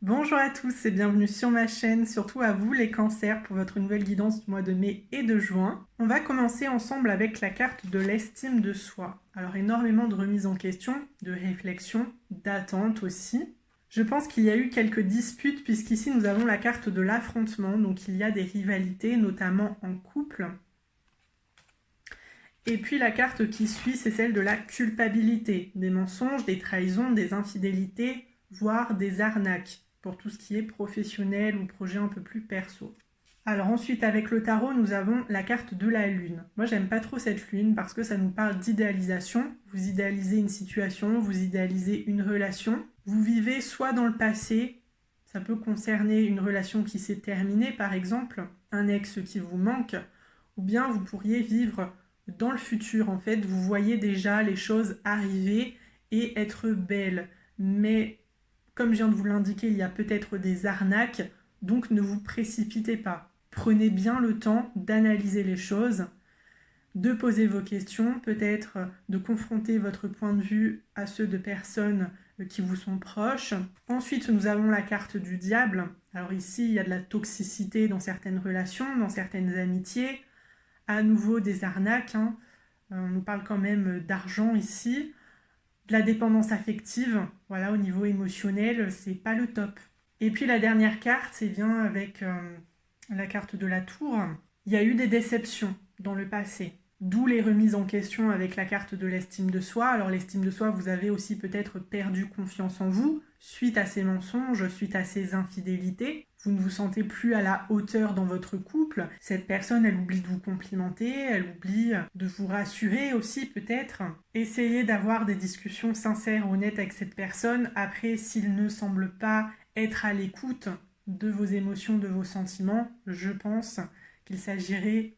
Bonjour à tous et bienvenue sur ma chaîne, surtout à vous les cancers pour votre nouvelle guidance du mois de mai et de juin. On va commencer ensemble avec la carte de l'estime de soi. Alors énormément de remises en question, de réflexion, d'attente aussi. Je pense qu'il y a eu quelques disputes puisqu'ici nous avons la carte de l'affrontement, donc il y a des rivalités notamment en couple. Et puis la carte qui suit, c'est celle de la culpabilité, des mensonges, des trahisons, des infidélités, voire des arnaques, pour tout ce qui est professionnel ou projet un peu plus perso. Alors ensuite, avec le tarot, nous avons la carte de la lune. Moi, j'aime pas trop cette lune parce que ça nous parle d'idéalisation. Vous idéalisez une situation, vous idéalisez une relation. Vous vivez soit dans le passé, ça peut concerner une relation qui s'est terminée, par exemple, un ex qui vous manque, ou bien vous pourriez vivre dans le futur, en fait, vous voyez déjà les choses arriver et être belles. Mais comme je viens de vous l'indiquer, il y a peut-être des arnaques, donc ne vous précipitez pas. Prenez bien le temps d'analyser les choses, de poser vos questions, peut-être de confronter votre point de vue à ceux de personnes qui vous sont proches. Ensuite, nous avons la carte du diable. Alors ici, il y a de la toxicité dans certaines relations, dans certaines amitiés. À nouveau des arnaques, hein. On nous parle quand même d'argent ici. De la dépendance affective, voilà, au niveau émotionnel, c'est pas le top. Et puis la dernière carte, c'est bien avec la carte de la tour. Il y a eu des déceptions dans le passé. D'où les remises en question avec la carte de l'estime de soi. Alors l'estime de soi, vous avez aussi peut-être perdu confiance en vous suite à ces mensonges, suite à ces infidélités. Vous ne vous sentez plus à la hauteur dans votre couple. Cette personne, elle oublie de vous complimenter, elle oublie de vous rassurer aussi peut-être. Essayez d'avoir des discussions sincères, honnêtes avec cette personne. Après, s'il ne semble pas être à l'écoute de vos émotions, de vos sentiments, je pense qu'il s'agirait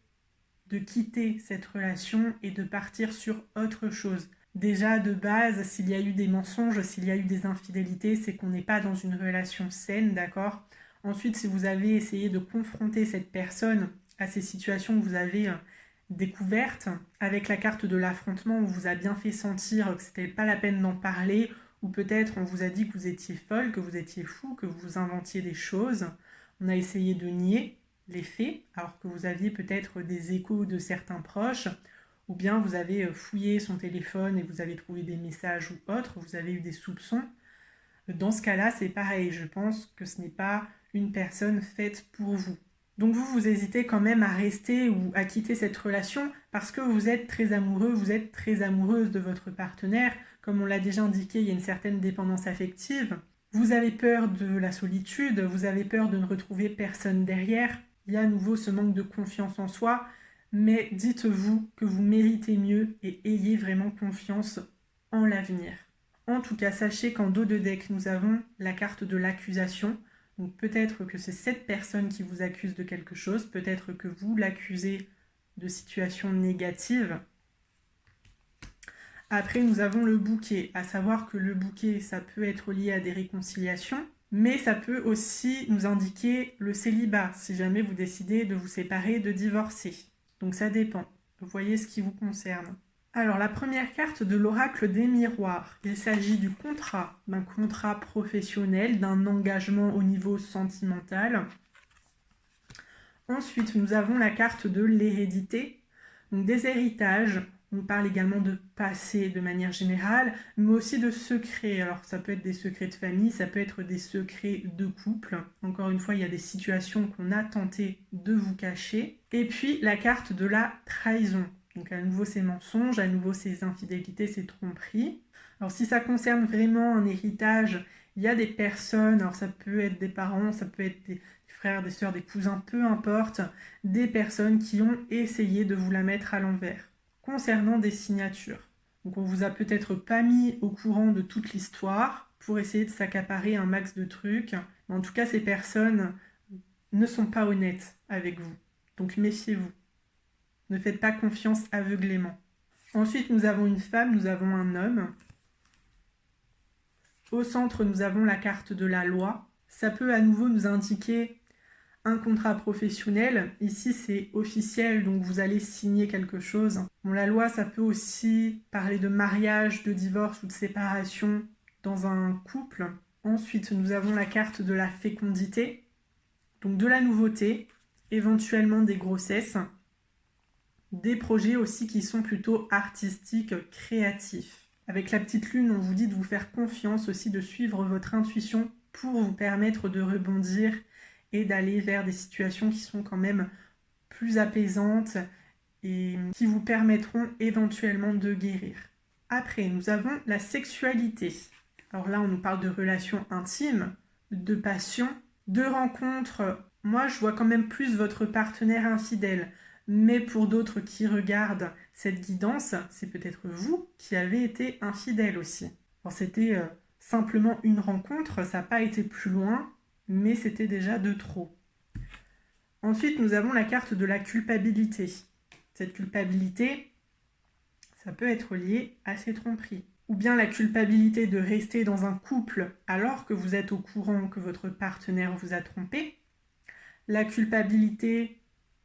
de quitter cette relation et de partir sur autre chose. Déjà, de base, s'il y a eu des mensonges, s'il y a eu des infidélités, c'est qu'on n'est pas dans une relation saine, d'accord ? Ensuite, si vous avez essayé de confronter cette personne à ces situations que vous avez découvertes, avec la carte de l'affrontement, on vous a bien fait sentir que c'était pas la peine d'en parler, ou peut-être on vous a dit que vous étiez folle, que vous étiez fou, que vous inventiez des choses, on a essayé de nier les faits, alors que vous aviez peut-être des échos de certains proches, ou bien vous avez fouillé son téléphone et vous avez trouvé des messages ou autres, vous avez eu des soupçons. Dans ce cas-là, c'est pareil, je pense que ce n'est pas une personne faite pour vous. Donc vous hésitez quand même à rester ou à quitter cette relation parce que vous êtes très amoureux, vous êtes très amoureuse de votre partenaire. Comme on l'a déjà indiqué, il y a une certaine dépendance affective. Vous avez peur de la solitude, vous avez peur de ne retrouver personne derrière. Il y a à nouveau ce manque de confiance en soi, mais dites-vous que vous méritez mieux et ayez vraiment confiance en l'avenir. En tout cas, sachez qu'en dos de deck, nous avons la carte de l'accusation. Donc peut-être que c'est cette personne qui vous accuse de quelque chose, peut-être que vous l'accusez de situations négatives. Après, nous avons le bouquet, à savoir que le bouquet, ça peut être lié à des réconciliations, mais ça peut aussi nous indiquer le célibat, si jamais vous décidez de vous séparer, de divorcer. Donc ça dépend. Vous voyez ce qui vous concerne. Alors, la première carte de l'oracle des miroirs. Il s'agit du contrat, d'un contrat professionnel, d'un engagement au niveau sentimental. Ensuite, nous avons la carte de l'hérédité, donc des héritages. On parle également de passé de manière générale, mais aussi de secrets. Alors, ça peut être des secrets de famille, ça peut être des secrets de couple. Encore une fois, il y a des situations qu'on a tenté de vous cacher. Et puis, la carte de la trahison. Donc, à nouveau, ces mensonges, à nouveau, ces infidélités, ces tromperies. Alors, si ça concerne vraiment un héritage, il y a des personnes, alors ça peut être des parents, ça peut être des frères, des sœurs, des cousins, peu importe, des personnes qui ont essayé de vous la mettre à l'envers. Concernant des signatures. Donc on vous a peut-être pas mis au courant de toute l'histoire pour essayer de s'accaparer un max de trucs. Mais en tout cas, ces personnes ne sont pas honnêtes avec vous. Donc méfiez-vous. Ne faites pas confiance aveuglément. Ensuite, nous avons une femme, nous avons un homme. Au centre, nous avons la carte de la loi. Ça peut à nouveau nous indiquer un contrat professionnel. Ici, c'est officiel, donc vous allez signer quelque chose. Bon, la loi, ça peut aussi parler de mariage, de divorce ou de séparation dans un couple. Ensuite, nous avons la carte de la fécondité, donc de la nouveauté, éventuellement des grossesses, des projets aussi qui sont plutôt artistiques, créatifs. Avec la petite lune, on vous dit de vous faire confiance aussi, de suivre votre intuition pour vous permettre de rebondir et d'aller vers des situations qui sont quand même plus apaisantes et qui vous permettront éventuellement de guérir. Après, nous avons la sexualité. Alors là, on nous parle de relations intimes, de passion, de rencontres. Moi, je vois quand même plus votre partenaire infidèle. Mais pour d'autres qui regardent cette guidance, c'est peut-être vous qui avez été infidèle aussi. Alors c'était simplement une rencontre, ça n'a pas été plus loin, mais c'était déjà de trop. Ensuite, nous avons la carte de la culpabilité. Cette culpabilité, ça peut être lié à ces tromperies. Ou bien la culpabilité de rester dans un couple alors que vous êtes au courant que votre partenaire vous a trompé. La culpabilité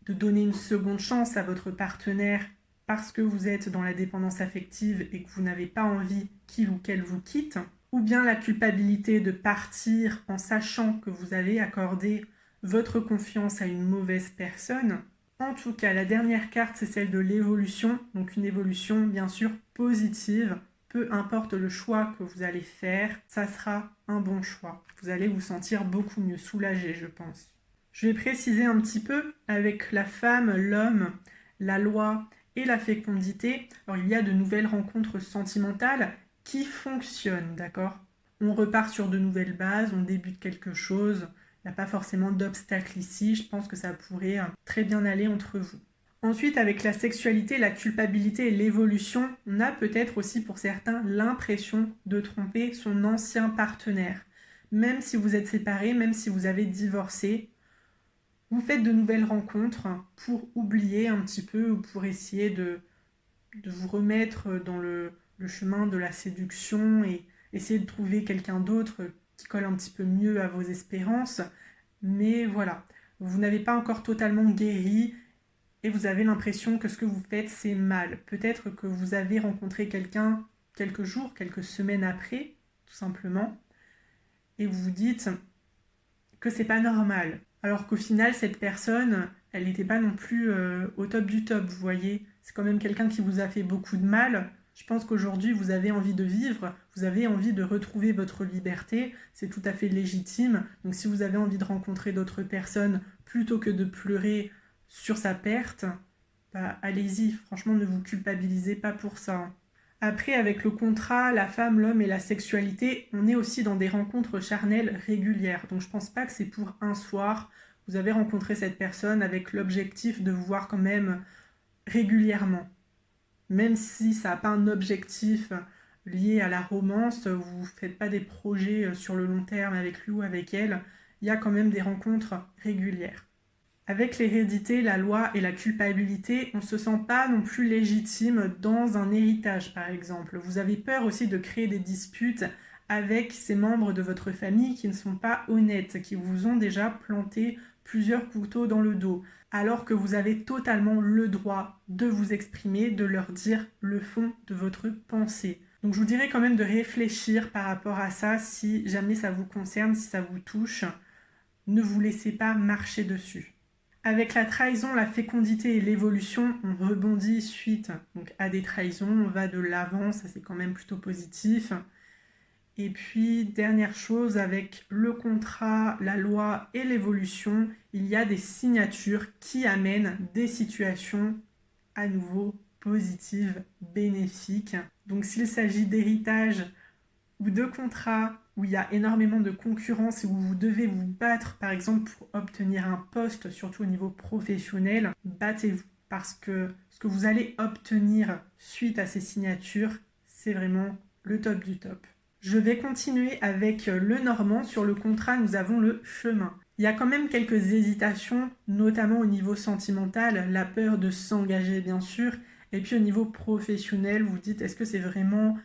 de donner une seconde chance à votre partenaire parce que vous êtes dans la dépendance affective et que vous n'avez pas envie qu'il ou qu'elle vous quitte. Ou bien la culpabilité de partir en sachant que vous avez accordé votre confiance à une mauvaise personne. En tout cas, la dernière carte, c'est celle de l'évolution. Donc une évolution, bien sûr, positive. Peu importe le choix que vous allez faire, ça sera un bon choix. Vous allez vous sentir beaucoup mieux soulagé, je pense. Je vais préciser un petit peu avec la femme, l'homme, la loi et la fécondité. Alors il y a de nouvelles rencontres sentimentales qui fonctionnent, d'accord ? On repart sur de nouvelles bases, on débute quelque chose. Il n'y a pas forcément d'obstacle ici. Je pense que ça pourrait très bien aller entre vous. Ensuite, avec la sexualité, la culpabilité et l'évolution, on a peut-être aussi pour certains l'impression de tromper son ancien partenaire. Même si vous êtes séparés, même si vous avez divorcé, vous faites de nouvelles rencontres pour oublier un petit peu ou pour essayer de vous remettre dans le chemin de la séduction et essayer de trouver quelqu'un d'autre qui colle un petit peu mieux à vos espérances. Mais voilà, vous n'avez pas encore totalement guéri et vous avez l'impression que ce que vous faites, c'est mal. Peut-être que vous avez rencontré quelqu'un quelques jours, quelques semaines après, tout simplement, et vous vous dites que c'est pas normal. Alors qu'au final, cette personne, elle n'était pas non plus au top du top, vous voyez. C'est quand même quelqu'un qui vous a fait beaucoup de mal. Je pense qu'aujourd'hui, vous avez envie de vivre, vous avez envie de retrouver votre liberté, c'est tout à fait légitime. Donc si vous avez envie de rencontrer d'autres personnes plutôt que de pleurer sur sa perte, bah, allez-y, franchement, ne vous culpabilisez pas pour ça. Après, avec le contrat, la femme, l'homme et la sexualité, on est aussi dans des rencontres charnelles régulières. Donc je pense pas que c'est pour un soir. Vous avez rencontré cette personne avec l'objectif de vous voir quand même régulièrement. Même si ça n'a pas un objectif lié à la romance, vous ne faites pas des projets sur le long terme avec lui ou avec elle, il y a quand même des rencontres régulières. Avec l'hérédité, la loi et la culpabilité, on ne se sent pas non plus légitime dans un héritage, par exemple. Vous avez peur aussi de créer des disputes avec ces membres de votre famille qui ne sont pas honnêtes, qui vous ont déjà planté plusieurs couteaux dans le dos, alors que vous avez totalement le droit de vous exprimer, de leur dire le fond de votre pensée. Donc je vous dirais quand même de réfléchir par rapport à ça, si jamais ça vous concerne, si ça vous touche, ne vous laissez pas marcher dessus. Avec la trahison, la fécondité et l'évolution, on rebondit suite donc, à des trahisons, on va de l'avant, ça c'est quand même plutôt positif. Et puis, dernière chose, avec le contrat, la loi et l'évolution, il y a des signatures qui amènent des situations à nouveau positives, bénéfiques. Donc s'il s'agit d'héritage ou de contrats où il y a énormément de concurrence et où vous devez vous battre, par exemple, pour obtenir un poste, surtout au niveau professionnel, battez-vous. Parce que ce que vous allez obtenir suite à ces signatures, c'est vraiment le top du top. Je vais continuer avec le normand. Sur le contrat, nous avons le chemin. Il y a quand même quelques hésitations, notamment au niveau sentimental, la peur de s'engager, bien sûr. Et puis au niveau professionnel, vous dites, est-ce que c'est vraiment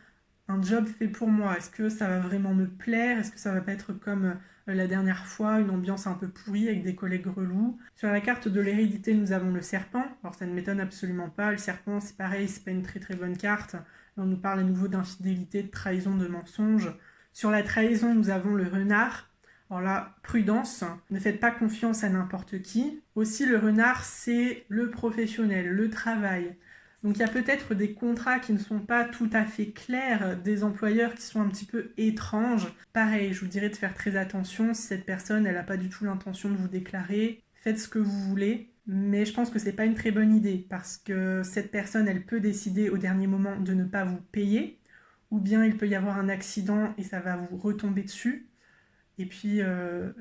un job fait pour moi? Est-ce que ça va vraiment me plaire? Est-ce que ça va pas être comme la dernière fois, une ambiance un peu pourrie avec des collègues relous? Sur la carte de l'hérédité, nous avons le serpent. Alors ça ne m'étonne absolument pas. Le serpent, c'est pareil, c'est pas une très très bonne carte. Là, on nous parle à nouveau d'infidélité, de trahison, de mensonge. Sur la trahison, nous avons le renard. Alors là, prudence, ne faites pas confiance à n'importe qui. Aussi, le renard, c'est le professionnel, le travail. Donc il y a peut-être des contrats qui ne sont pas tout à fait clairs, des employeurs qui sont un petit peu étranges. Pareil, je vous dirais de faire très attention, si cette personne, elle n'a pas du tout l'intention de vous déclarer, faites ce que vous voulez. Mais je pense que c'est pas une très bonne idée, parce que cette personne, elle peut décider au dernier moment de ne pas vous payer, ou bien il peut y avoir un accident et ça va vous retomber dessus. Et puis,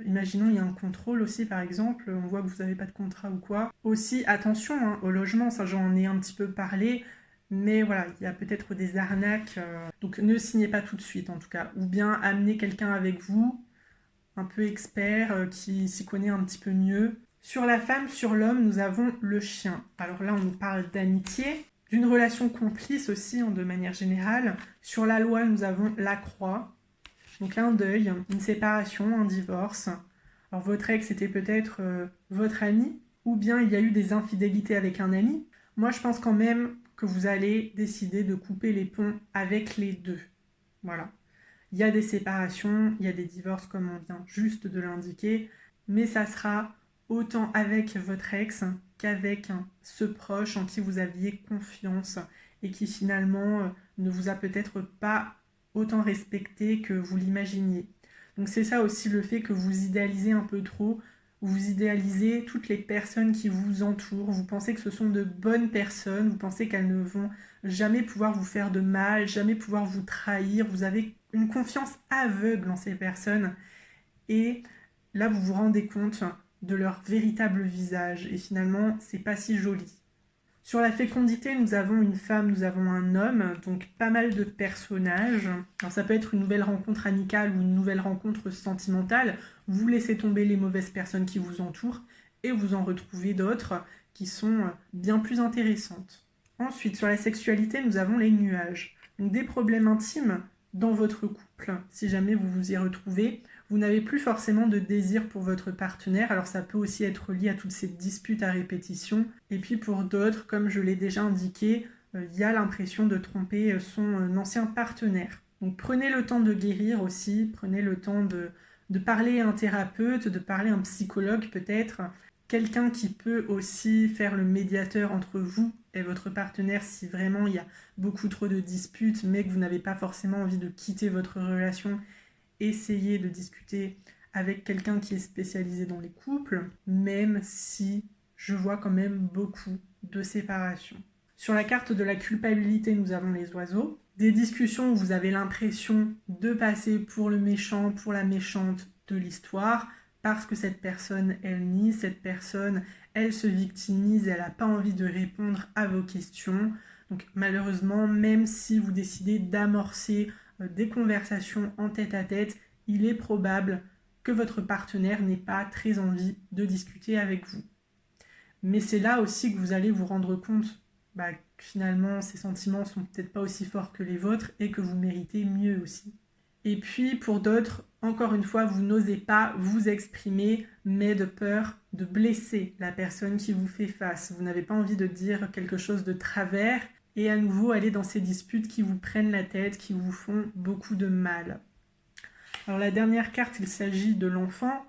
imaginons, il y a un contrôle aussi, par exemple, on voit que vous n'avez pas de contrat ou quoi. Aussi, attention au logement, ça j'en ai un petit peu parlé, mais voilà, il y a peut-être des arnaques, donc ne signez pas tout de suite en tout cas. Ou bien amenez quelqu'un avec vous, un peu expert, qui s'y connaît un petit peu mieux. Sur la femme, sur l'homme, nous avons le chien. Alors là, on nous parle d'amitié, d'une relation complice aussi, de manière générale. Sur la loi, nous avons la croix. Donc un deuil, une séparation, un divorce. Alors votre ex était peut-être votre ami, ou bien il y a eu des infidélités avec un ami. Moi je pense quand même que vous allez décider de couper les ponts avec les deux. Voilà. Il y a des séparations, il y a des divorces comme on vient juste de l'indiquer, mais ça sera autant avec votre ex qu'avec ce proche en qui vous aviez confiance et qui finalement ne vous a peut-être pas autant respecté que vous l'imaginiez. Donc c'est ça aussi le fait que vous idéalisez un peu trop, vous idéalisez toutes les personnes qui vous entourent, vous pensez que ce sont de bonnes personnes, vous pensez qu'elles ne vont jamais pouvoir vous faire de mal, jamais pouvoir vous trahir, vous avez une confiance aveugle en ces personnes et là vous vous rendez compte de leur véritable visage et finalement c'est pas si joli. Sur la fécondité, nous avons une femme, nous avons un homme, donc pas mal de personnages. Alors ça peut être une nouvelle rencontre amicale ou une nouvelle rencontre sentimentale. Vous laissez tomber les mauvaises personnes qui vous entourent et vous en retrouvez d'autres qui sont bien plus intéressantes. Ensuite, sur la sexualité, nous avons les nuages. Donc des problèmes intimes dans votre couple, si jamais vous vous y retrouvez. Vous n'avez plus forcément de désir pour votre partenaire, alors ça peut aussi être lié à toutes ces disputes à répétition. Et puis pour d'autres, comme je l'ai déjà indiqué, il y a l'impression de tromper son ancien partenaire. Donc prenez le temps de guérir aussi, prenez le temps de parler à un thérapeute, de parler à un psychologue peut-être, quelqu'un qui peut aussi faire le médiateur entre vous et votre partenaire si vraiment il y a beaucoup trop de disputes, mais que vous n'avez pas forcément envie de quitter votre relation. Essayez de discuter avec quelqu'un qui est spécialisé dans les couples, même si je vois quand même beaucoup de séparations. Sur la carte de la culpabilité, nous avons les oiseaux. Des discussions où vous avez l'impression de passer pour le méchant, pour la méchante de l'histoire, parce que cette personne, elle nie, cette personne, elle se victimise, elle n'a pas envie de répondre à vos questions. Donc malheureusement, même si vous décidez d'amorcer des conversations en tête-à-tête, il est probable que votre partenaire n'ait pas très envie de discuter avec vous. Mais c'est là aussi que vous allez vous rendre compte que finalement ces sentiments sont peut-être pas aussi forts que les vôtres et que vous méritez mieux aussi. Et puis pour d'autres, encore une fois, vous n'osez pas vous exprimer, mais de peur de blesser la personne qui vous fait face. Vous n'avez pas envie de dire quelque chose de travers et à nouveau aller dans ces disputes qui vous prennent la tête, qui vous font beaucoup de mal. Alors la dernière carte, il s'agit de l'enfant.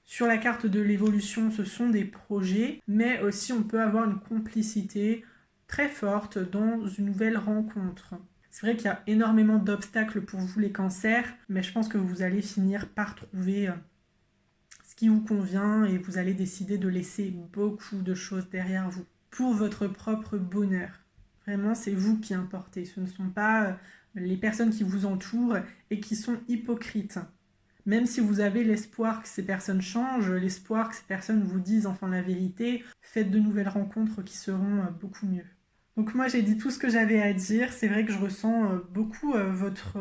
Sur la carte de l'évolution, ce sont des projets, mais aussi on peut avoir une complicité très forte dans une nouvelle rencontre. C'est vrai qu'il y a énormément d'obstacles pour vous les cancers, mais je pense que vous allez finir par trouver ce qui vous convient et vous allez décider de laisser beaucoup de choses derrière vous pour votre propre bonheur. Vraiment, c'est vous qui importez, ce ne sont pas les personnes qui vous entourent et qui sont hypocrites. Même si vous avez l'espoir que ces personnes changent, l'espoir que ces personnes vous disent enfin la vérité, faites de nouvelles rencontres qui seront beaucoup mieux. Donc moi j'ai dit tout ce que j'avais à dire, c'est vrai que je ressens beaucoup votre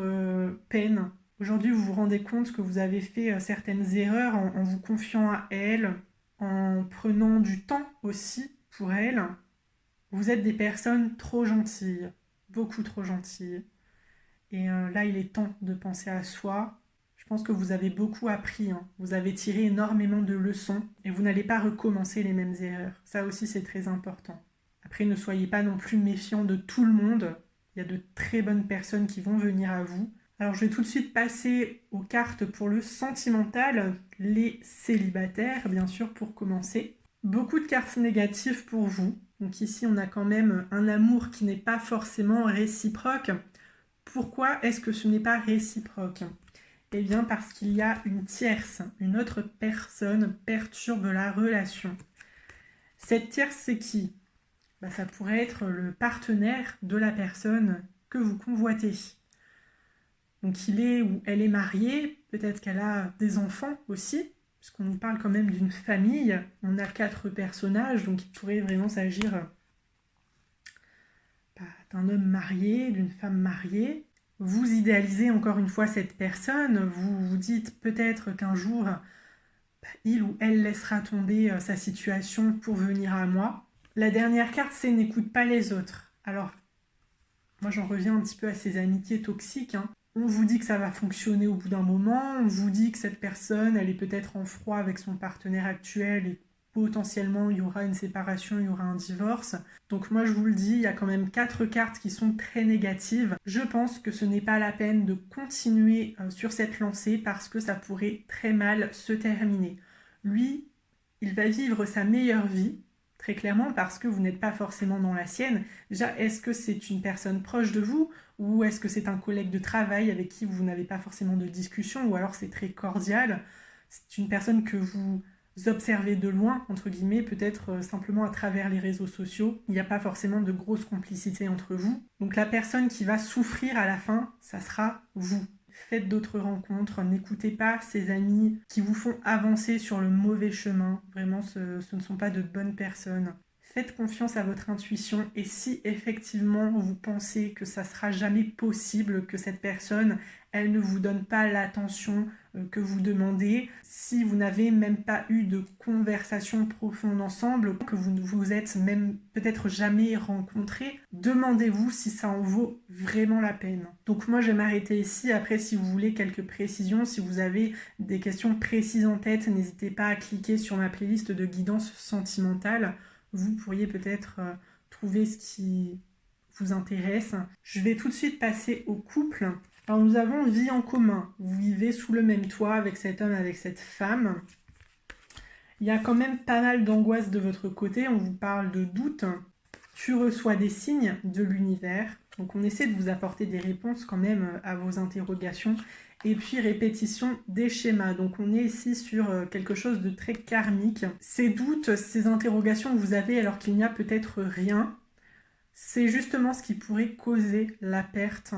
peine. Aujourd'hui vous vous rendez compte que vous avez fait certaines erreurs en vous confiant à elle, en prenant du temps aussi pour elle. Vous êtes des personnes trop gentilles, beaucoup trop gentilles. Et là il est temps de penser à soi. Je pense que vous avez beaucoup appris, vous avez tiré énormément de leçons et vous n'allez pas recommencer les mêmes erreurs. Ça aussi c'est très important. Après, ne soyez pas non plus méfiants de tout le monde. Il y a de très bonnes personnes qui vont venir à vous. Alors je vais tout de suite passer aux cartes pour le sentimental, les célibataires bien sûr pour commencer. Beaucoup de cartes négatives pour vous. Donc ici on a quand même un amour qui n'est pas forcément réciproque. Pourquoi est-ce que ce n'est pas réciproque? Eh bien parce qu'il y a une tierce, une autre personne perturbe la relation. Cette tierce c'est qui? Ça pourrait être le partenaire de la personne que vous convoitez. Donc il est ou elle est mariée, peut-être qu'elle a des enfants aussi, puisqu'on nous parle quand même d'une famille. On a 4 personnages, donc il pourrait vraiment s'agir d'un homme marié, d'une femme mariée. Vous idéalisez encore une fois cette personne, vous vous dites peut-être qu'un jour, il ou elle laissera tomber sa situation pour venir à moi. La dernière carte, c'est n'écoute pas les autres. Alors, moi j'en reviens un petit peu à ces amitiés toxiques. On vous dit que ça va fonctionner au bout d'un moment, on vous dit que cette personne, elle est peut-être en froid avec son partenaire actuel et potentiellement il y aura une séparation, il y aura un divorce. Donc moi je vous le dis, il y a quand même 4 cartes qui sont très négatives. Je pense que ce n'est pas la peine de continuer sur cette lancée parce que ça pourrait très mal se terminer. Lui, il va vivre sa meilleure vie, très clairement, parce que vous n'êtes pas forcément dans la sienne. Déjà, est-ce que c'est une personne proche de vous ou est-ce que c'est un collègue de travail avec qui vous n'avez pas forcément de discussion ou alors c'est très cordial? C'est une personne que vous observez de loin, entre guillemets, peut-être simplement à travers les réseaux sociaux. Il n'y a pas forcément de grosse complicité entre vous. Donc la personne qui va souffrir à la fin, ça sera vous. Faites d'autres rencontres, n'écoutez pas ces amis qui vous font avancer sur le mauvais chemin. Vraiment, ce ne sont pas de bonnes personnes. Faites confiance à votre intuition et si effectivement vous pensez que ça sera jamais possible que cette personne, elle ne vous donne pas l'attention que vous demandez, si vous n'avez même pas eu de conversation profonde ensemble, que vous ne vous êtes même peut-être jamais rencontrés, demandez-vous si ça en vaut vraiment la peine. Donc moi je vais m'arrêter ici. Après, si vous voulez quelques précisions, si vous avez des questions précises en tête, n'hésitez pas à cliquer sur ma playlist de guidance sentimentale. Vous pourriez peut-être trouver ce qui vous intéresse. Je vais tout de suite passer au couple. Alors nous avons vie en commun. Vous vivez sous le même toit avec cet homme, avec cette femme. Il y a quand même pas mal d'angoisse de votre côté. On vous parle de doute. Tu reçois des signes de l'univers. Donc on essaie de vous apporter des réponses quand même à vos interrogations. Et puis répétition des schémas. Donc on est ici sur quelque chose de très karmique. Ces doutes, ces interrogations que vous avez alors qu'il n'y a peut-être rien, c'est justement ce qui pourrait causer la perte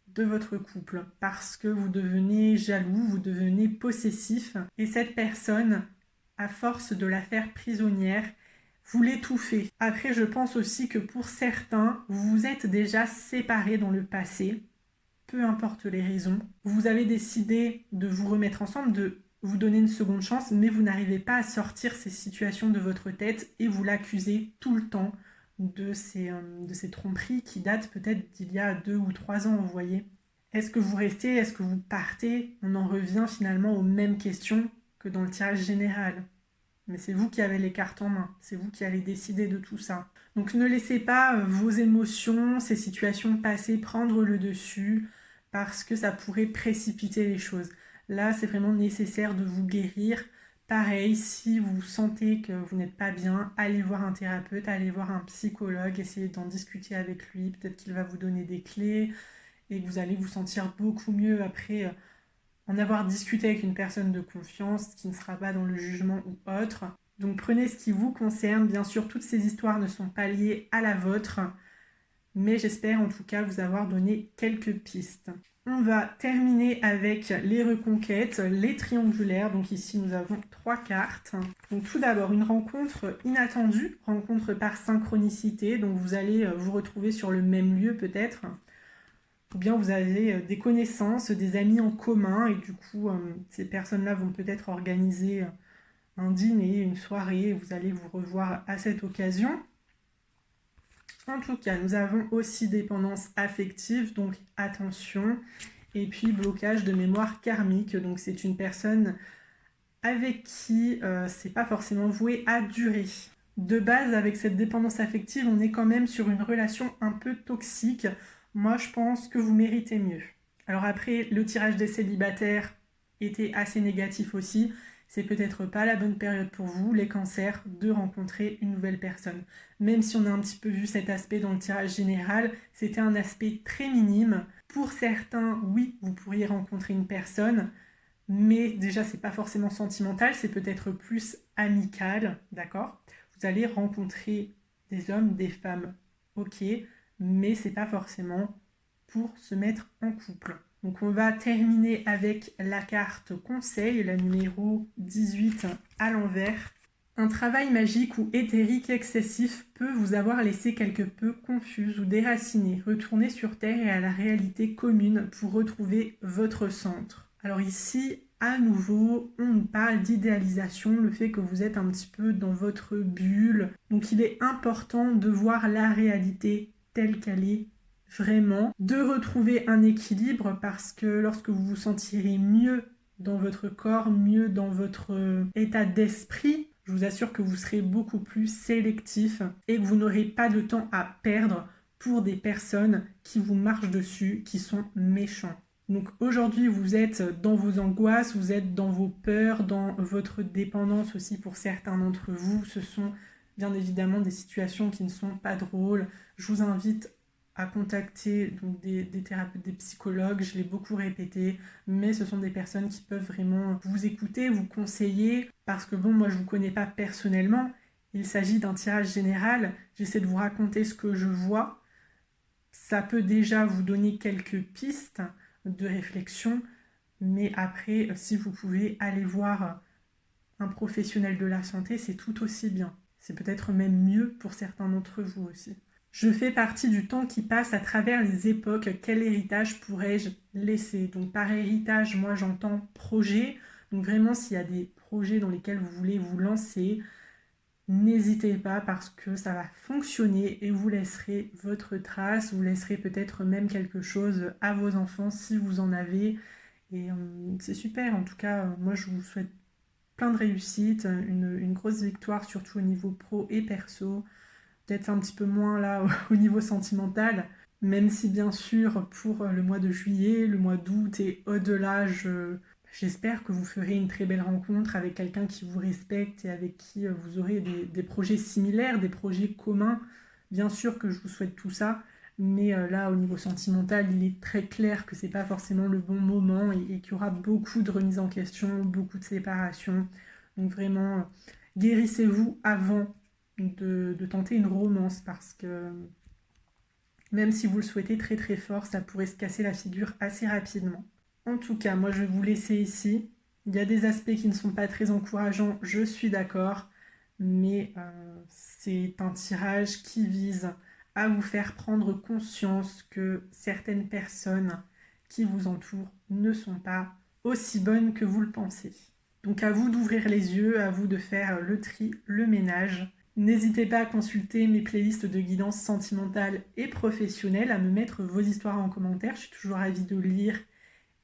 de votre couple. Parce que vous devenez jaloux, vous devenez possessif. Et cette personne, à force de la faire prisonnière, vous l'étouffez. Après, je pense aussi que pour certains, vous vous êtes déjà séparés dans le passé. Peu importe les raisons, vous avez décidé de vous remettre ensemble, de vous donner une seconde chance, mais vous n'arrivez pas à sortir ces situations de votre tête et vous l'accusez tout le temps de ces tromperies qui datent peut-être d'il y a 2 ou 3 ans, vous voyez. Est-ce que vous restez? Est-ce que vous partez? On en revient finalement aux mêmes questions que dans le tirage général. Mais c'est vous qui avez les cartes en main, c'est vous qui allez décider de tout ça. Donc ne laissez pas vos émotions, ces situations passées prendre le dessus, parce que ça pourrait précipiter les choses. Là, c'est vraiment nécessaire de vous guérir. Pareil, si vous sentez que vous n'êtes pas bien, allez voir un thérapeute, allez voir un psychologue, essayez d'en discuter avec lui. Peut-être qu'il va vous donner des clés et que vous allez vous sentir beaucoup mieux après en avoir discuté avec une personne de confiance qui ne sera pas dans le jugement ou autre. Donc prenez ce qui vous concerne. Bien sûr, toutes ces histoires ne sont pas liées à la vôtre, mais j'espère en tout cas vous avoir donné quelques pistes. On va terminer avec les reconquêtes, les triangulaires. Donc ici, nous avons 3 cartes. Donc tout d'abord, une rencontre inattendue, rencontre par synchronicité. Donc vous allez vous retrouver sur le même lieu peut-être. Ou bien vous avez des connaissances, des amis en commun. Et du coup, ces personnes-là vont peut-être organiser un dîner, une soirée. Et vous allez vous revoir à cette occasion. En tout cas, nous avons aussi dépendance affective, donc attention. Et puis blocage de mémoire karmique, donc c'est une personne avec qui c'est pas forcément voué à durer. De base, avec cette dépendance affective, on est quand même sur une relation un peu toxique. Moi, je pense que vous méritez mieux. Alors après, le tirage des célibataires était assez négatif aussi. C'est peut-être pas la bonne période pour vous, les cancers, de rencontrer une nouvelle personne. Même si on a un petit peu vu cet aspect dans le tirage général, c'était un aspect très minime. Pour certains, oui, vous pourriez rencontrer une personne, mais déjà, c'est pas forcément sentimental, c'est peut-être plus amical, d'accord? Vous allez rencontrer des hommes, des femmes, ok, mais c'est pas forcément pour se mettre en couple. Donc on va terminer avec la carte conseil, la numéro 18 à l'envers. Un travail magique ou éthérique excessif peut vous avoir laissé quelque peu confuse ou déracinée. Retournez sur Terre et à la réalité commune pour retrouver votre centre. Alors ici, à nouveau, on nous parle d'idéalisation, le fait que vous êtes un petit peu dans votre bulle. Donc il est important de voir la réalité telle qu'elle est vraiment, de retrouver un équilibre parce que lorsque vous vous sentirez mieux dans votre corps, mieux dans votre état d'esprit, je vous assure que vous serez beaucoup plus sélectif et que vous n'aurez pas de temps à perdre pour des personnes qui vous marchent dessus, qui sont méchants. Donc aujourd'hui, vous êtes dans vos angoisses, vous êtes dans vos peurs, dans votre dépendance aussi pour certains d'entre vous. Ce sont bien évidemment des situations qui ne sont pas drôles. Je vous invite à contacter donc des thérapeutes, des psychologues, je l'ai beaucoup répété, mais ce sont des personnes qui peuvent vraiment vous écouter, vous conseiller, parce que bon, moi je ne vous connais pas personnellement, il s'agit d'un tirage général, j'essaie de vous raconter ce que je vois, ça peut déjà vous donner quelques pistes de réflexion, mais après, si vous pouvez aller voir un professionnel de la santé, c'est tout aussi bien. C'est peut-être même mieux pour certains d'entre vous aussi. Je fais partie du temps qui passe à travers les époques. Quel héritage pourrais-je laisser? Donc par héritage, moi j'entends projet. Donc vraiment, s'il y a des projets dans lesquels vous voulez vous lancer, n'hésitez pas parce que ça va fonctionner et vous laisserez votre trace. Vous laisserez peut-être même quelque chose à vos enfants si vous en avez. Et c'est super. En tout cas, moi je vous souhaite plein de réussite, une grosse victoire surtout au niveau pro et perso. Peut-être un petit peu moins là au niveau sentimental, même si bien sûr pour le mois de juillet, le mois d'août et au-delà, j'espère que vous ferez une très belle rencontre avec quelqu'un qui vous respecte et avec qui vous aurez des projets similaires, des projets communs. Bien sûr que je vous souhaite tout ça, mais là au niveau sentimental, il est très clair que c'est pas forcément le bon moment et qu'il y aura beaucoup de remises en question, beaucoup de séparations. Donc vraiment, guérissez-vous avant de tenter une romance parce que même si vous le souhaitez très très fort, ça pourrait se casser la figure assez rapidement. En tout cas, moi je vais vous laisser ici. Il y a des aspects qui ne sont pas très encourageants, je suis d'accord, mais c'est un tirage qui vise à vous faire prendre conscience que certaines personnes qui vous entourent ne sont pas aussi bonnes que vous le pensez. Donc à vous d'ouvrir les yeux, à vous de faire le tri, le ménage. N'hésitez pas à consulter mes playlists de guidance sentimentale et professionnelle, à me mettre vos histoires en commentaire. Je suis toujours ravie de lire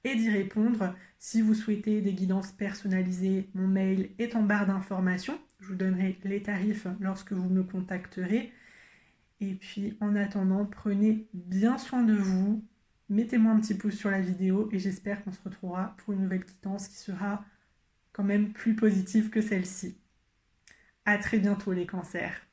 et d'y répondre. Si vous souhaitez des guidances personnalisées, mon mail est en barre d'informations. Je vous donnerai les tarifs lorsque vous me contacterez. Et puis en attendant, prenez bien soin de vous. Mettez-moi un petit pouce sur la vidéo et j'espère qu'on se retrouvera pour une nouvelle guidance qui sera quand même plus positive que celle-ci. À très bientôt les cancers.